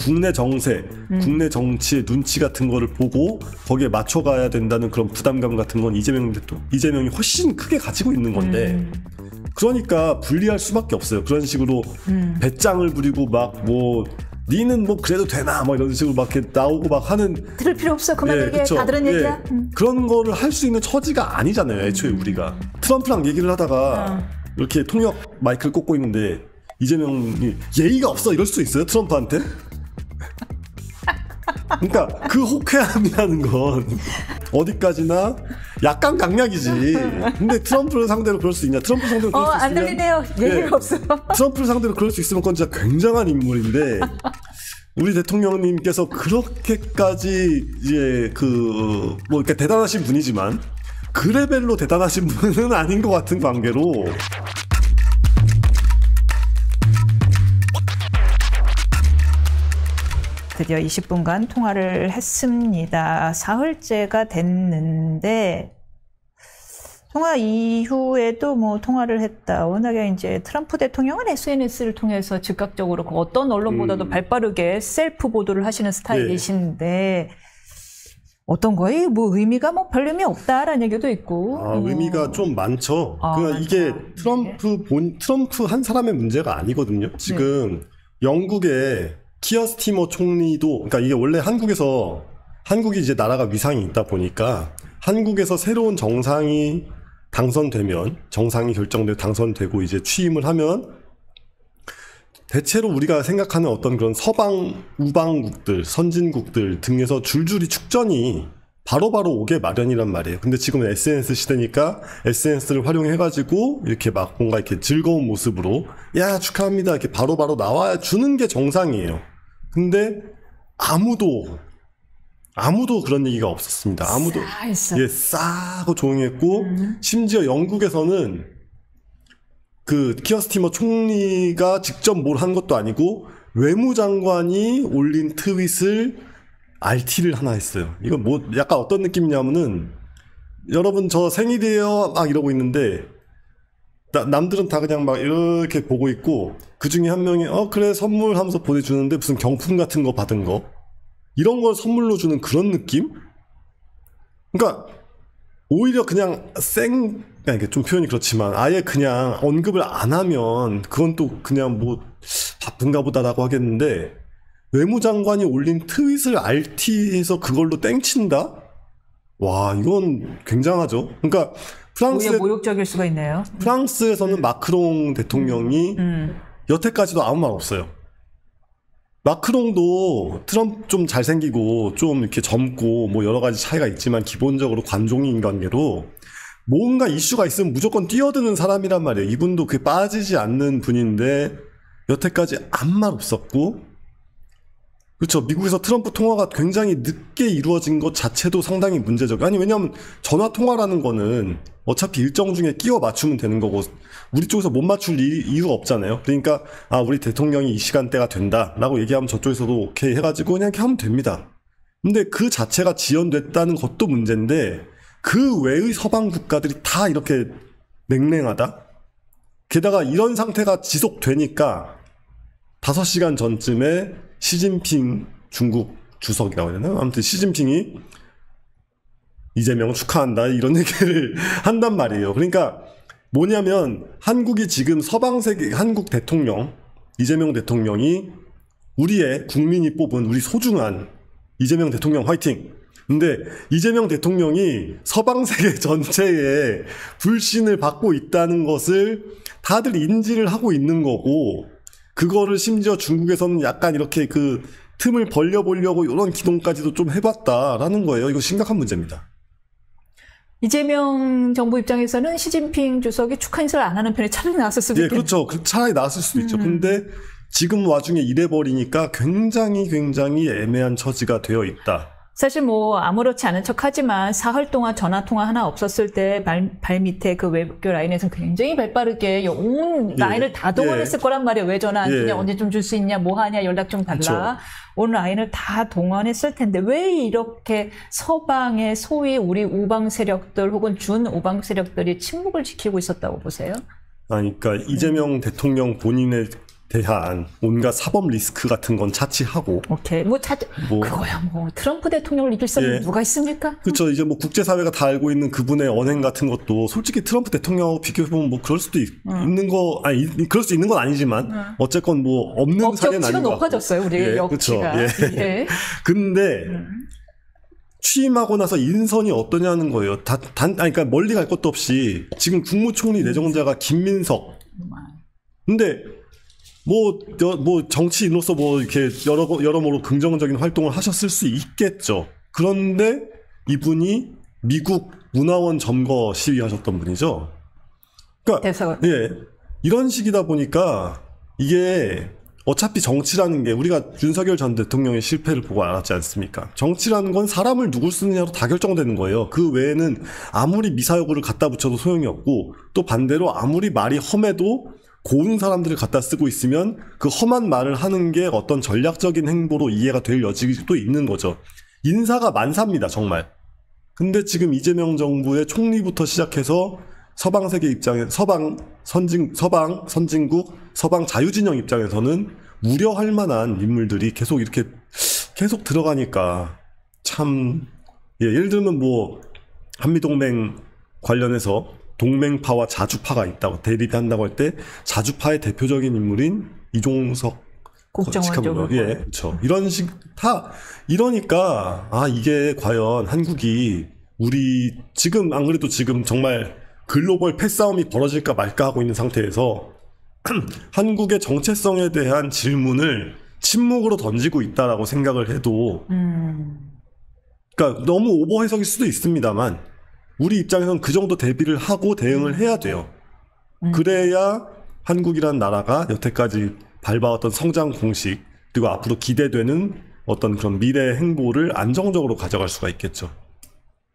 국내 정세, 국내 정치의 눈치 같은 거를 보고 거기에 맞춰가야 된다는 그런 부담감 같은 건 이재명이 훨씬 크게 가지고 있는 건데 그러니까 불리할 수밖에 없어요. 그런 식으로 배짱을 부리고 막 뭐 니는 뭐 그래도 되나 뭐 이런 식으로 막 이렇게 나오고 막 하는 들을 필요 없어. 그만 얘기해. 다 들은 얘기야. 그런 거를 할 수 있는 처지가 아니잖아요. 애초에 우리가 트럼프랑 얘기를 하다가 이렇게 통역 마이크를 꽂고 있는데 이재명이 예의가 없어 이럴 수 있어요? 트럼프한테? 그러니까 그 호쾌함이라는 건 어디까지나 약간 강약이지. 근데 트럼프를 상대로 그럴 수 있냐? 트럼프 상대로 그럴 수 있으면 안 들리네요. 예의가 없어. 트럼프를 상대로 그럴 수 있으면 그건 진짜 굉장한 인물인데 우리 대통령님께서 그렇게까지 이제 뭐 이렇게 대단하신 분이지만 그 레벨로 대단하신 분은 아닌 것 같은 관계로. 드디어 20분간 통화를 했습니다. 사흘째가 됐는데 통화 이후에도 뭐 통화를 했다. 워낙에 이제 트럼프 대통령은 SNS를 통해서 즉각적으로 어떤 언론보다도 발빠르게 셀프 보도를 하시는 스타일이신데 어떤 거에 뭐 의미가 뭐 별 의미 없다라는 얘기도 있고. 의미가 좀 많죠. 그러니까 이게 트럼프 한 사람의 문제가 아니거든요. 지금 영국의 키어 스티머 총리도, 그러니까 이게 원래 한국이 이제 나라가 위상이 있다 보니까 한국에서 새로운 정상이 당선되면, 정상이 결정되고 당선되고 이제 취임을 하면 대체로 우리가 생각하는 어떤 그런 서방 우방국들, 선진국들 등에서 줄줄이 축전이 바로바로 오게 마련이란 말이에요. 근데 지금은 SNS 시대니까 SNS를 활용해가지고 이렇게 막 뭔가 이렇게 즐거운 모습으로 야 축하합니다 이렇게 바로바로 나와 주는 게 정상이에요. 근데 아무도 그런 얘기가 없었습니다. 아무도 싸고 조용했고 심지어 영국에서는 그 키어 스티머 총리가 직접 뭘 한 것도 아니고 외무장관이 올린 트윗을 RT를 하나 했어요. 이거 뭐 약간 어떤 느낌이냐면은 여러분 저 생일이에요 막 이러고 있는데 남들은 다 그냥 막 이렇게 보고 있고 그 중에 한 명이 그래 선물 하면서 보내주는데 무슨 경품 같은 거 받은 거 이런 걸 선물로 주는 그런 느낌? 그러니까 오히려 그냥 이게 좀 표현이 그렇지만 아예 그냥 언급을 안 하면 그건 또 그냥 뭐 바쁜가 보다라고 하겠는데 외무장관이 올린 트윗을 RT해서 그걸로 땡친다? 와 이건 굉장하죠. 그러니까 모욕적일 수가 있네요. 프랑스에서는 마크롱 대통령이 여태까지도 아무 말 없어요. 마크롱도 트럼프 좀 잘생기고 좀 이렇게 젊고 뭐 여러 가지 차이가 있지만 기본적으로 관종인 관계로 뭔가 이슈가 있으면 무조건 뛰어드는 사람이란 말이에요. 이분도 그게 빠지지 않는 분인데 여태까지 아무 말 없었고 그렇죠. 미국에서 트럼프 통화가 굉장히 늦게 이루어진 것 자체도 상당히 문제적. 아니 왜냐하면 전화 통화라는 거는 어차피 일정 중에 끼워 맞추면 되는 거고 우리 쪽에서 못 맞출 이유가 없잖아요. 그러니까 우리 대통령이 이 시간대가 된다라고 얘기하면 저쪽에서도 오케이 해가지고 그냥 이렇게 하면 됩니다. 근데 그 자체가 지연됐다는 것도 문제인데 그 외의 서방 국가들이 다 이렇게 냉랭하다? 게다가 이런 상태가 지속되니까 5시간 전쯤에 시진핑 중국 주석이라고 해야 되나? 아무튼 시진핑이 이재명 축하한다 이런 얘기를 한단 말이에요. 그러니까 뭐냐면 한국이 지금 서방세계 한국 대통령 이재명 대통령이 우리의 국민이 뽑은 우리 소중한 이재명 대통령 화이팅! 근데 이재명 대통령이 서방세계 전체에 불신을 받고 있다는 것을 다들 인지를 하고 있는 거고 그거를 심지어 중국에서는 약간 이렇게 그 틈을 벌려보려고 이런 기동까지도 좀 해봤다라는 거예요. 이거 심각한 문제입니다. 이재명 정부 입장에서는 시진핑 주석이 축하 인사를 안 하는 편이 차라리 나았을 수도 있겠네요. 그렇죠. 차라리 나았을 수도 있죠. 근데 지금 와중에 이래버리니까 굉장히 애매한 처지가 되어 있다. 사실 뭐 아무렇지 않은 척하지만 사흘 동안 전화 통화 하나 없었을 때 발 밑에 그 외교 라인에서 굉장히 발빠르게 온 라인을 다 동원했을 거란 말이에요. 왜 전화 안 주냐, 언제 좀 줄 수 있냐, 뭐 하냐, 연락 좀 달라. 그렇죠. 온 라인을 다 동원했을 텐데 왜 이렇게 서방의 소위 우리 우방 세력들 혹은 준 우방 세력들이 침묵을 지키고 있었다고 보세요? 그러니까 이재명 대통령 본인의 대한 온갖 사법 리스크 같은 건 차치하고. 오케이. 그거야 트럼프 대통령을 이길 사람이 누가 있습니까? 그렇죠. 이제 뭐 국제사회가 다 알고 있는 그분의 언행 같은 것도 솔직히 트럼프 대통령하고 비교해보면 뭐 그럴 수도 있는 거, 그럴 수 있는 건 아니지만 어쨌건 뭐 없는 사례는 아닌 것 같고. 높아졌어요. 우리 역치가. 그렇죠. 근데 취임하고 나서 인선이 어떠냐는 거예요. 그러니까 멀리 갈 것도 없이 지금 국무총리 내정자가 김민석. 근데 뭐 정치인으로서 뭐 이렇게 여러모로 긍정적인 활동을 하셨을 수 있겠죠. 그런데 이분이 미국 문화원 점거 시위하셨던 분이죠. 그러니까 이런 식이다 보니까 이게 어차피 정치라는 게 우리가 윤석열 전 대통령의 실패를 보고 알았지 않습니까? 정치라는 건 사람을 누굴 쓰느냐로 다 결정되는 거예요. 그 외에는 아무리 미사여구를 갖다 붙여도 소용이 없고, 또 반대로 아무리 말이 험해도 고운 사람들을 갖다 쓰고 있으면 그 험한 말을 하는 게 어떤 전략적인 행보로 이해가 될 여지도 있는 거죠. 인사가 만사입니다, 정말. 근데 지금 이재명 정부의 총리부터 시작해서 서방 세계 입장에 서방 선진국, 서방 자유진영 입장에서는 우려할 만한 인물들이 계속 들어가니까 참, 예를 들면 뭐 한미동맹 관련해서 동맹파와 자주파가 있다고 대립한다고 할 때 자주파의 대표적인 인물인 이종석 국정원 쪽으로. 그렇죠. 이런 식 다 이러니까 이게 과연 한국이 우리 지금 안 그래도 지금 정말 글로벌 패싸움이 벌어질까 말까 하고 있는 상태에서 한국의 정체성에 대한 질문을 침묵으로 던지고 있다라고 생각을 해도 그러니까 너무 오버 해석일 수도 있습니다만 우리 입장에서는 그 정도 대비를 하고 대응을 해야 돼요. 그래야 한국이란 나라가 여태까지 밟아왔던 성장 공식 그리고 앞으로 기대되는 어떤 그런 미래 행보를 안정적으로 가져갈 수가 있겠죠.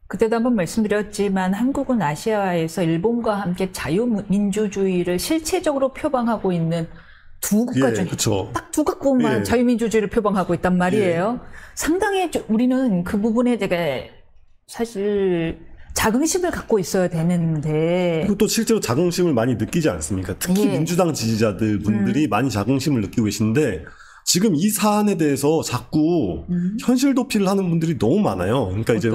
그때도 한번 말씀드렸지만 한국은 아시아에서 일본과 함께 자유민주주의를 실체적으로 표방하고 있는 두 국가 중에 딱 두 각국만 자유민주주의를 표방하고 있단 말이에요. 상당히 우리는 그 부분에 되게 사실 자긍심을 갖고 있어야 되는데. 그리고 또 실제로 자긍심을 많이 느끼지 않습니까? 특히 민주당 지지자들 분들이 많이 자긍심을 느끼고 계신데 지금 이 사안에 대해서 자꾸 현실 도피를 하는 분들이 너무 많아요. 그러니까 이제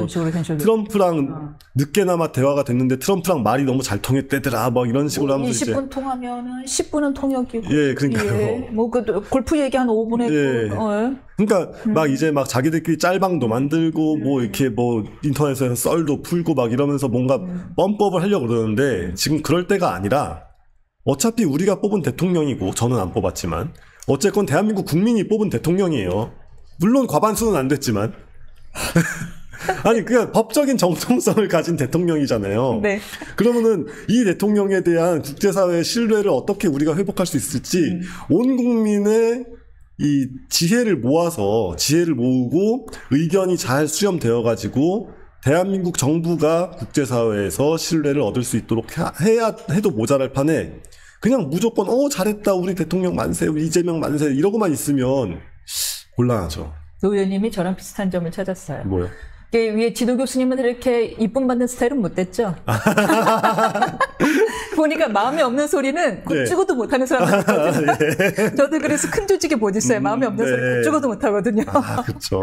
트럼프랑 늦게나마 대화가 됐는데 트럼프랑 말이 너무 잘 통했대더라 뭐 이런 식으로 하면서 20분 통하면은 10분은 통역이고. 그러니까요. 뭐 골프 얘기 한 5분 했고. 그러니까 막 이제 막 자기들끼리 짤방도 만들고 뭐 이렇게 뭐 인터넷에서 썰도 풀고 막 이러면서 뭔가 뻔법을 하려고 그러는데 지금 그럴 때가 아니라 어차피 우리가 뽑은 대통령이고 저는 안 뽑았지만 어쨌건 대한민국 국민이 뽑은 대통령이에요. 물론 과반수는 안 됐지만 아니 그냥 법적인 정통성을 가진 대통령이잖아요. 그러면은 이 대통령에 대한 국제사회의 신뢰를 어떻게 우리가 회복할 수 있을지 온 국민의 이 지혜를 모으고 의견이 잘 수렴되어 가지고 대한민국 정부가 국제사회에서 신뢰를 얻을 수 있도록 해도 모자랄 판에 그냥 무조건 잘했다 우리 대통령 만세 우리 이재명 만세 이러고만 있으면 곤란하죠. 노 의원님이 저랑 비슷한 점을 찾았어요. 뭐요? 위에 지도 교수님은 이렇게 이쁨 받는 스타일은 못 됐죠. 보니까 마음에 없는 소리는 곧 죽어도 못하는 사람들 있거든요. 저도 그래서 큰 조직에 못 있어요. 마음에 없는 소리 곧 죽어도 못하거든요. 그렇죠.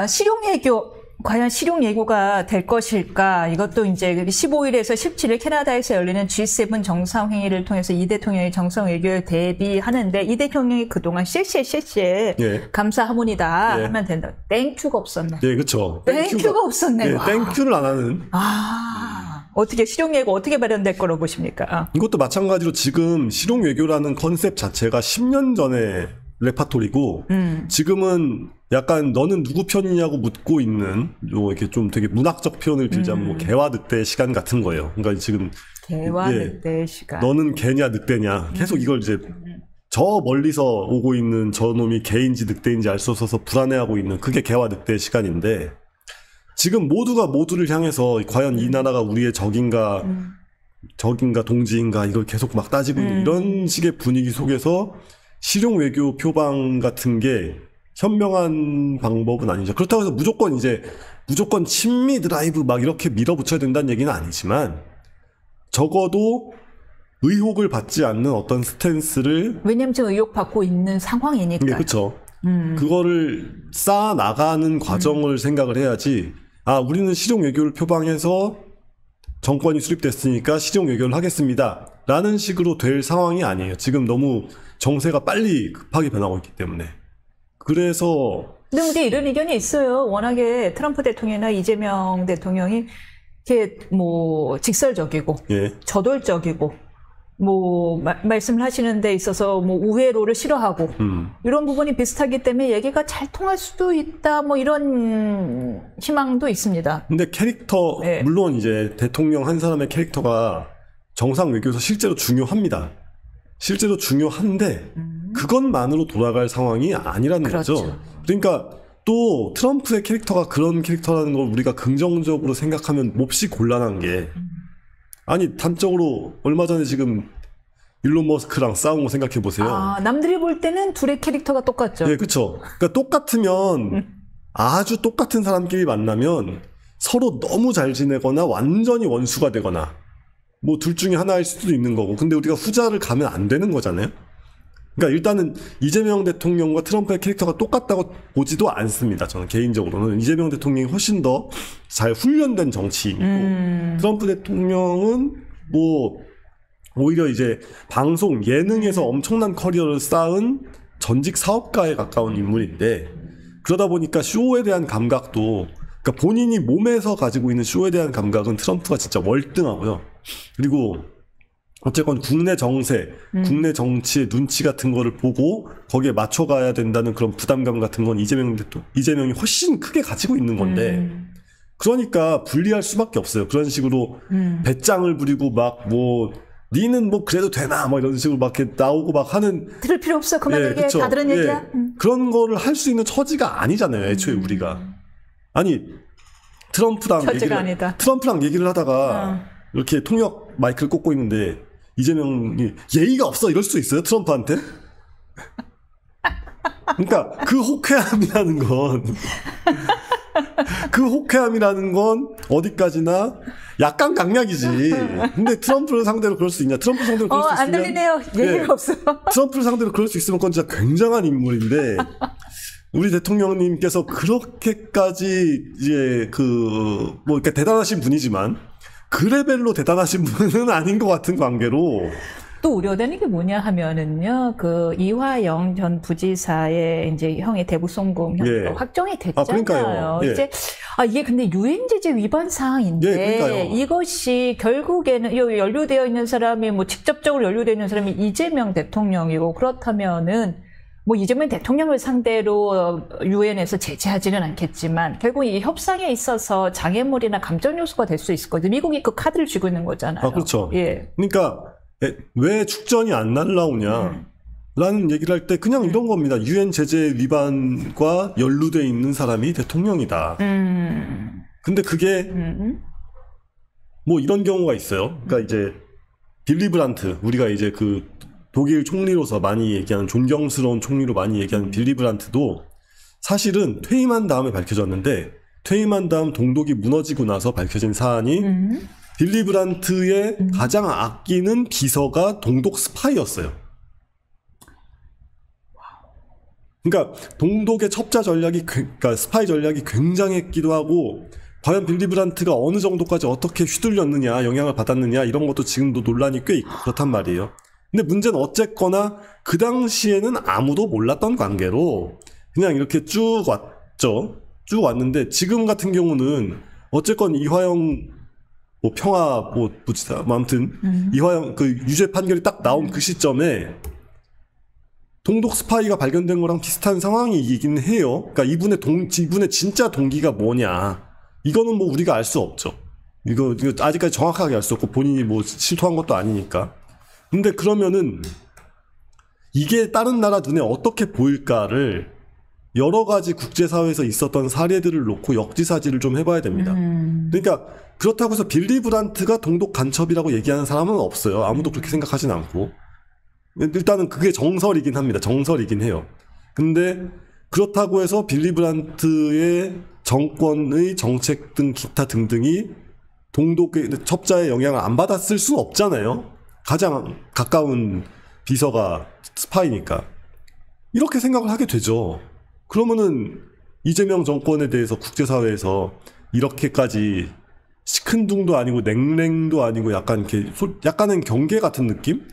실용외교. 과연 실용예고가 될 것일까? 이것도 이제 15일에서 17일 캐나다에서 열리는 G7 정상회의를 통해서 이 대통령이 정상외교에 대비하는데 이 대통령이 그동안 실시에 감사하모니다 하면 된다. 땡큐가 없었네. 그렇죠. 땡큐가 없었네. 땡큐를 안 하는. 어떻게 실용예고 어떻게 발현될 거라고 보십니까? 이것도 마찬가지로 지금 실용외교라는 컨셉 자체가 10년 전에 레파토리고 지금은 약간 너는 누구 편이냐고 묻고 있는 이렇게 좀 되게 문학적 표현을 빌자면 뭐 개와 늑대의 시간 같은 거예요. 그러니까 지금 개와 늑대의 시간. 너는 개냐 늑대냐 계속 이걸 이제 저 멀리서 오고 있는 저 놈이 개인지 늑대인지 알 수 없어서 불안해하고 있는 그게 개와 늑대의 시간인데 지금 모두가 모두를 향해서 과연 이 나라가 우리의 적인가 동지인가 이걸 계속 막 따지고 있는 이런 식의 분위기 속에서 실용 외교 표방 같은 게 현명한 방법은 아니죠. 그렇다고 해서 무조건 친미 드라이브 막 이렇게 밀어붙여야 된다는 얘기는 아니지만 적어도 의혹을 받지 않는 어떤 스탠스를 왜냐면 지금 의혹받고 있는 상황이니까. 네, 그렇죠. 그거를 쌓아 나가는 과정을 생각을 해야지. 아, 우리는 실용 외교를 표방해서 정권이 수립됐으니까 실용 외교를 하겠습니다. 라는 식으로 될 상황이 아니에요. 지금 너무 정세가 빨리 급하게 변하고 있기 때문에. 그래서 근데 이런 의견이 있어요. 워낙에 트럼프 대통령이나 이재명 대통령이 이렇게 뭐 직설적이고 예. 저돌적이고 뭐 말씀을 하시는 데 있어서 뭐 우회로를 싫어하고 이런 부분이 비슷하기 때문에 얘기가 잘 통할 수도 있다 뭐 이런 희망도 있습니다. 근데 캐릭터 네. 물론 이제 대통령 한 사람의 캐릭터가 정상 외교에서 실제로 중요합니다. 실제로 중요한데 그것만으로 돌아갈 상황이 아니라는 그렇죠. 거죠. 그러니까 또 트럼프의 캐릭터가 그런 캐릭터라는 걸 우리가 긍정적으로 생각하면 몹시 곤란한 게 아니 단적으로 얼마 전에 지금 일론 머스크랑 싸운 거 생각해 보세요. 아, 남들이 볼 때는 둘의 캐릭터가 똑같죠. 예, 그렇죠. 그러니까 똑같으면 아주 똑같은 사람끼리 만나면 서로 너무 잘 지내거나 완전히 원수가 되거나 뭐 둘 중에 하나일 수도 있는 거고. 근데 우리가 후자를 가면 안 되는 거잖아요. 그러니까 일단은 이재명 대통령과 트럼프의 캐릭터가 똑같다고 보지도 않습니다. 저는 개인적으로는 이재명 대통령이 훨씬 더 잘 훈련된 정치인이고 트럼프 대통령은 뭐 오히려 이제 방송 예능에서 엄청난 커리어를 쌓은 전직 사업가에 가까운 인물인데 그러다 보니까 쇼에 대한 감각도 그러니까 본인이 몸에서 가지고 있는 쇼에 대한 감각은 트럼프가 진짜 월등하고요. 그리고 어쨌건 국내 정세, 국내 정치의 눈치 같은 거를 보고 거기에 맞춰가야 된다는 그런 부담감 같은 건 이재명이 훨씬 크게 가지고 있는 건데 그러니까 분리할 수밖에 없어요. 그런 식으로 배짱을 부리고 막 뭐 니는 뭐 그래도 되나 뭐 이런 식으로 막 이렇게 나오고 막 하는 들을 필요 없어. 그만 예, 얘기해. 그쵸. 다 들은 예, 얘기야. 그런 거를 할 수 있는 처지가 아니잖아요. 애초에 우리가. 아니 트럼프랑 얘기를 하다가 이렇게 통역 마이크를 꽂고 있는데 이재명이 예의가 없어 이럴 수 있어요? 트럼프한테? 그러니까 그 호쾌함이라는 건 어디까지나 약간 강약이지. 근데 트럼프를 상대로 그럴 수 있냐? 트럼프 상대로 그럴 수 있으면 안 들리네요. 예의가 없어. 트럼프를 상대로 그럴 수 있으면 그건 진짜 굉장한 인물인데 우리 대통령님께서 그렇게까지 이제 뭐 이렇게 대단하신 분이지만 그 레벨로 대단하신 분은 아닌 것 같은 관계로 또 우려되는 게 뭐냐 하면은요, 그 이화영 전 부지사의 이제 형의 대북 송금 예. 확정이 됐잖아요. 그러니까요. 예. 이제 이게 근데 유엔 제재 위반 사항인데 그러니까요. 이것이 결국에는 연루되어 있는 사람이 뭐 직접적으로 연루되어 있는 사람이 이재명 대통령이고 그렇다면은 뭐 이재명 대통령을 상대로 유엔에서 제재하지는 않겠지만 결국 이 협상에 있어서 장애물이나 감정 요소가 될 수 있을 거죠. 미국이 그 카드를 쥐고 있는 거잖아요. 그렇죠. 예. 그러니까 왜 축전이 안 날라오냐 라는 얘기를 할 때 그냥 이런 겁니다. 유엔 제재 위반과 연루돼 있는 사람이 대통령이다. 근데 그게 뭐 이런 경우가 있어요. 그러니까 이제 빌리 브란트, 우리가 이제 그 독일 총리로서 많이 얘기하는 존경스러운 총리로 많이 얘기하는 빌리 브란트도 사실은 퇴임한 다음에 밝혀졌는데 퇴임한 다음 동독이 무너지고 나서 밝혀진 사안이 빌리 브란트의 가장 아끼는 비서가 동독 스파이였어요. 그러니까 동독의 첩자 전략이 그러니까 스파이 전략이 굉장했기도 하고 과연 빌리 브란트가 어느 정도까지 어떻게 휘둘렸느냐 영향을 받았느냐 이런 것도 지금도 논란이 꽤 있고 그렇단 말이에요. 근데 문제는 어쨌거나 그 당시에는 아무도 몰랐던 관계로 그냥 이렇게 쭉 왔죠. 쭉 왔는데 지금 같은 경우는 어쨌건 이화영 뭐 평화 뭐 부지사 뭐 아무튼 이화영 그 유죄 판결이 딱 나온 그 시점에 동독 스파이가 발견된 거랑 비슷한 상황이긴 해요. 그러니까 이분의 진짜 동기가 뭐냐 이거는 뭐 우리가 알 수 없죠. 이거 아직까지 정확하게 알 수 없고 본인이 뭐 실토한 것도 아니니까. 근데 그러면은 이게 다른 나라 눈에 어떻게 보일까를 여러 가지 국제사회에서 있었던 사례들을 놓고 역지사지를 좀 해봐야 됩니다. 그러니까 그렇다고 해서 빌리 브란트가 동독 간첩이라고 얘기하는 사람은 없어요. 아무도 그렇게 생각하진 않고. 일단은 그게 정설이긴 합니다. 정설이긴 해요. 근데 그렇다고 해서 빌리 브란트의 정권의 정책 등 기타 등등이 동독의 첩자의 영향을 안 받았을 수는 없잖아요. 가장 가까운 비서가 스파이니까. 이렇게 생각을 하게 되죠. 그러면은 이재명 정권에 대해서 국제사회에서 이렇게까지 시큰둥도 아니고 냉랭도 아니고 약간 이렇게 약간은 경계 같은 느낌을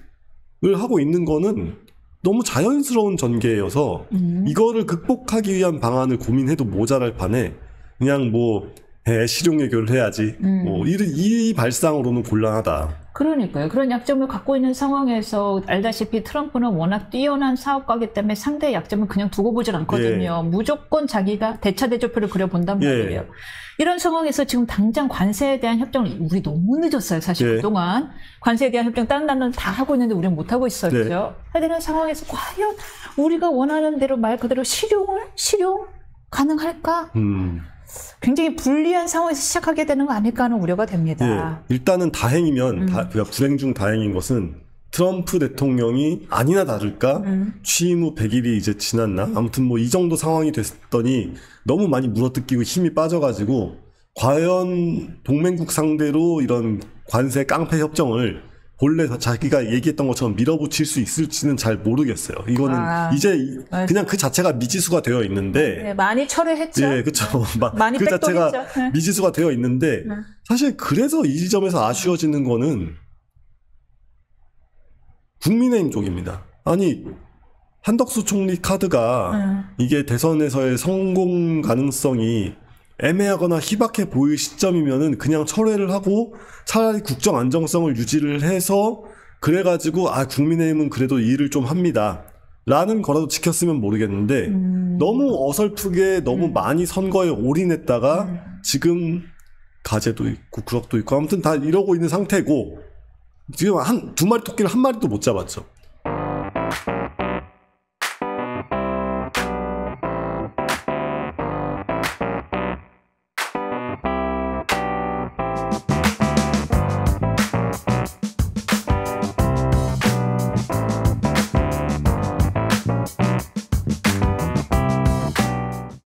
하고 있는 거는 너무 자연스러운 전개여서 이거를 극복하기 위한 방안을 고민해도 모자랄 판에 그냥 뭐 실용외교를 해야지 뭐 이 발상으로는 곤란하다. 그러니까요. 그런 약점을 갖고 있는 상황에서 알다시피 트럼프는 워낙 뛰어난 사업가이기 때문에 상대의 약점을 그냥 두고 보질 않거든요. 예. 무조건 자기가 대차대조표를 그려본단 말이에요. 예. 이런 상황에서 지금 당장 관세에 대한 협정을 우리 너무 늦었어요. 사실 예. 그동안 관세에 대한 협정 다른 나라는 다 하고 있는데 우리는 못하고 있었죠. 네. 해야 되는 상황에서 과연 우리가 원하는 대로 말 그대로 실용 가능할까? 굉장히 불리한 상황에서 시작하게 되는 거 아닐까 하는 우려가 됩니다. 예, 일단은 다행이면 그러니까 불행 중 다행인 것은 트럼프 대통령이 아니나 다를까 취임 후 100일이 이제 지났나? 아무튼 뭐 이 정도 상황이 됐더니 너무 많이 물어뜯기고 힘이 빠져가지고 과연 동맹국 상대로 이런 관세 깡패 협정을 본래 자기가 얘기했던 것처럼 밀어붙일 수 있을지는 잘 모르겠어요. 이거는 이제 그냥 그 자체가 미지수가 되어 있는데 네, 많이 철회했죠. 예, 그렇죠. 많이 그 자체가 빽빽했죠. 미지수가 되어 있는데 사실 그래서 이 지점에서 아쉬워지는 거는 국민의힘 쪽입니다. 아니 한덕수 총리 카드가 이게 대선에서의 성공 가능성이 애매하거나 희박해 보일 시점이면은 그냥 철회를 하고 차라리 국정 안정성을 유지를 해서 그래가지고 국민의힘은 그래도 일을 좀 합니다. 라는 거라도 지켰으면 모르겠는데 너무 어설프게 너무 많이 선거에 올인했다가 지금 가재도 있고 구럭도 있고 아무튼 다 이러고 있는 상태고 지금 두 마리 토끼를 한 마리도 못 잡았죠.